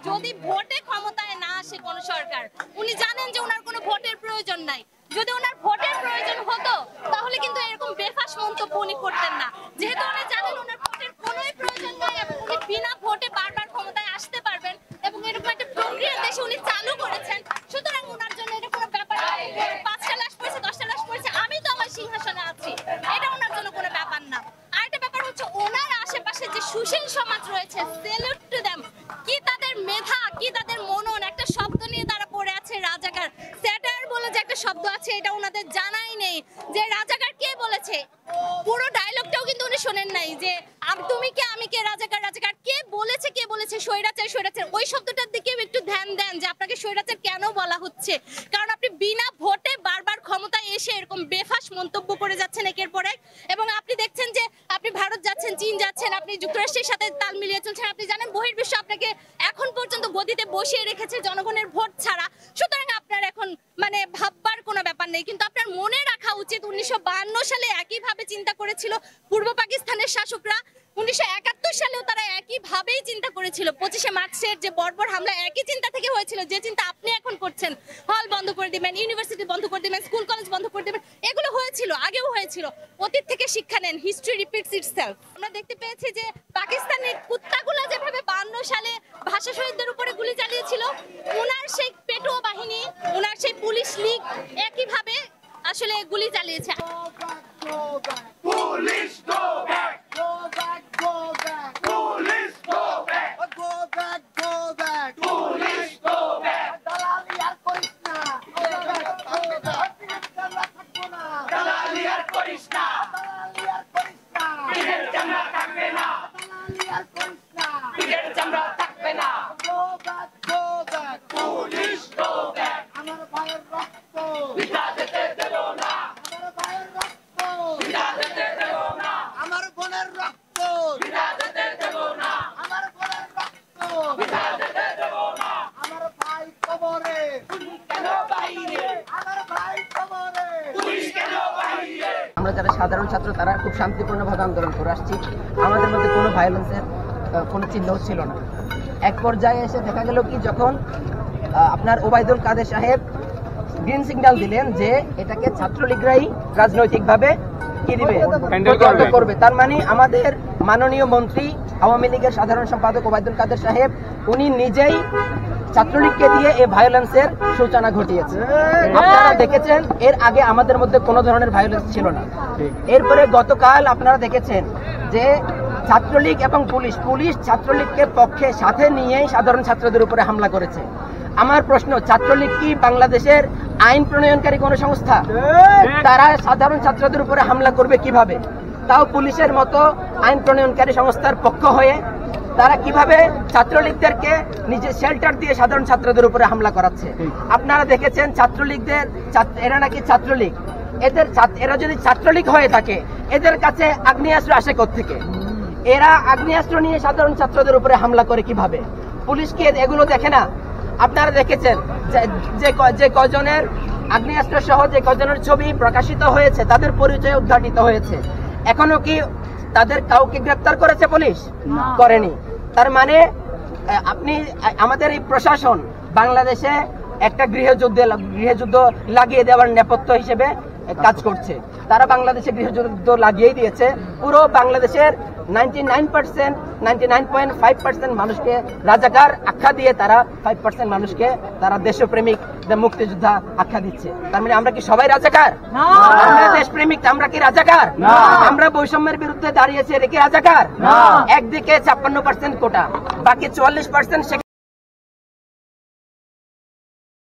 যদি ভোটে ক্ষমতায় না আসে কোন সরকার, উনি জানেন যে ওনার কোনো ভোটের প্রয়োজন নাই। যদি ওনার ভোটের প্রয়োজন হতো তাহলে কিন্তু এরকম বেফাস মন্তব্য উনি করতেন না। যেহেতু উনি জানেন ওনার ভোটের কোনোই প্রয়োজন নাই এবং উনি বিনা ভোটে বারবার ক্ষমতায় আসতে পারবেন এবং এরকম একটা প্রক্রিয়া দেশে উনি চালু করেছেন, সুতরাং ওনার জন্য এটা কোনো ব্যাপার না। 5টা লাশ পড়েছে, 10টা লাশ পড়েছে, আমি তো আমার সিংহাসনে আছি, এটা ওনার জন্য কোনো ব্যাপার না। আরেকটা ব্যাপার হচ্ছে ওনার আশেপাশে যে সুশীল সমাজ রয়েছে, সেলুট টু দেম। কি তাদের মেধা, কি তাদের মনন, একটা শব্দ নিয়ে তারা পড়ে আছে রাজাকার। স্যাটার বলে যে একটা শব্দ আছে এটা ওনাদের জানাই নেই যে রাজাকার কে বলেছে। পুরো ডায়লগটাও কিন্তু উনি শোনেন নাই যে তুমি কে আমি কে রাজাকার রাজাকার কে বলেছে, কে বলেছে স্বৈরাচার স্বৈরাচার। ওই শব্দটার দিকেও একটু ধ্যান দেন যে আপনাকে স্বৈরাচার কেন বলা হচ্ছে, কারণ আপনি বিনা ভোটে বারবার ক্ষমতায় এসে এরকম বেফাস মন্তব্য করে যাচ্ছেন একের পর এক। এবং আপনি দেখছেন যে আপনি ভারত যাচ্ছেন, চীন যাচ্ছেন, আপনি যুক্তরাষ্ট্রের সাথে তাল মিলিয়ে চলছেন। আপনি জানেন বহির্বিশ্ব আপনাকে এখন পর্যন্ত গদিতে বসিয়ে রেখেছে জনগণের ভোট ছাড়া। সুতরাং আপনার এখন মানে ভাববার কোনো ব্যাপার নেই। কিন্তু আপনার মনে রাখা উচিত 1952 সালে একইভাবে চিন্তা করেছিল পূর্ব পাকিস্তানের শাসকরা। 1971 সালেও তারা একইভাবেই চিন্তা করেছিল। 25শে মার্চের যে বর্বর হামলা একই চিন্তা থেকে হয়েছিল, যে চিন্তা আপনি এখন করছেন। হল বন্ধ করে দিবেন, ইউনিভার্সিটি বন্ধ করে দিবেন, স্কুল কলেজ বন্ধ করে দিবেন, এগুলো হয়েছিল, আগেও হয়েছিল। অতীত থেকে শিক্ষা নেন, হিস্ট্রি রিপিটস ইটসেলফ। আমরা দেখতে পেয়েছি যে পাকিস্তানের কুত্তাগুলো যেভাবে 52 সালে ভাষা শহীদদের উপরে গুলি চালিয়েছিল, ওনার সেই পেটোয়া বাহিনী, ওনার সেই পুলিশ লীগ একইভাবে আসলে গুলি চালিয়েছে। Police go back! Go back, go back! Police go back! Go back, go back! Police go back! Dalali ar korish na! Dalali ar korish na! Dalali ar korish na! Piger chamra thakbe na! Dalali ar korish na! Piger chamra thakbe na! Go back, go back! Police go back! Amar bhaiyer rokto bita dete debo na! Amar bhaiyer rokto bita dete debo na! Amar boner rokto bita dete debo na! Amar boner rokto bita dete debo na! Amar bhai kobore pulish keno baire! Amar bhai kobore pulish keno baire! আমরা যারা সাধারণ ছাত্র তারা খুব শান্তিপূর্ণভাবে আন্দোলন করে আসছি। আমাদের মধ্যে কোনো ভায়োলেন্সের কোনো চিহ্নও ছিল না। এক পর্যায়ে এসে দেখা গেল কি, যখন আপনার ওবায়দুল কাদের সাহেব গ্রিন সিগন্যাল দিলেন যে এটাকে ছাত্রলীগরাই রাজনৈতিকভাবে কি দিবে, করবে। তার মানে আমাদের মাননীয় মন্ত্রী আওয়ামী লীগের সাধারণ সম্পাদক ওবায়দুল কাদের সাহেব উনি নিজেই ছাত্রলীগকে দিয়ে এই ভায়োলেন্সের সূচনা ঘটিয়েছে। আপনারা দেখেছেন এর আগে আমাদের মধ্যে কোনো ধরনের ভায়োলেন্স ছিল না। এরপরে গতকাল আপনারা দেখেছেন যে ছাত্রলীগ এবং পুলিশ ছাত্রলীগকে পক্ষে সাথে নিয়েই সাধারণ ছাত্রদের উপরে হামলা করেছে। আমার প্রশ্ন, ছাত্রলীগ কি বাংলাদেশের আইন প্রণয়নকারী কোন সংস্থা? তারা সাধারণ ছাত্রদের উপরে হামলা করবে কিভাবে? তাও পুলিশের মতো আইন প্রণয়নকারী সংস্থার পক্ষ হয়ে তারা কিভাবে ছাত্রলীগদেরকে নিজে শেল্টার দিয়ে সাধারণ ছাত্রদের উপরে হামলা করাচ্ছে। আপনারা দেখেছেন ছাত্রলীগদের, এরা নাকি ছাত্রলীগ, এরা যদি ছাত্রলীগ হয়ে থাকে এদের কাছে আগ্নেয়াস্ত্র আসে কোত্থেকে? এরা আগ্নেয়াস্ত্র নিয়ে সাধারণ ছাত্রদের উপরে হামলা করে কিভাবে? পুলিশ কি এগুলো দেখে না? আপনারা দেখেছেন যে কজনের আগ্নেয়াস্ত্র সহ যে কজনের ছবি প্রকাশিত হয়েছে তাদের পরিচয় উদ্ঘাটিত হয়েছে। এখনো কি তাদের কাউকে গ্রেফতার করেছে পুলিশ? করেনি। তার মানে আপনি আমাদের এই প্রশাসন বাংলাদেশে একটা গৃহযুদ্ধ লাগিয়ে দেওয়ার নেপথ্য হিসেবে কাজ করছে। তারা বাংলাদেশে গৃহযুদ্ধ লাগিয়ে দিয়েছে। পুরো বাংলাদেশের 99.5% মানুষকে রাজাকার আখ্যা দিয়ে তারা 5% মানুষকে তারা দেশপ্রেমিক, মুক্তিযোদ্ধা আখ্যা দিচ্ছে। তার মানে আমরা কি সবাই রাজাকার? আমরা দেশপ্রেমিক, আমরা কি রাজাকার? আমরা বৈষম্যের বিরুদ্ধে দাঁড়িয়েছি, এটা কি রাজাকার? একদিকে 56% কোটা, বাকি 44%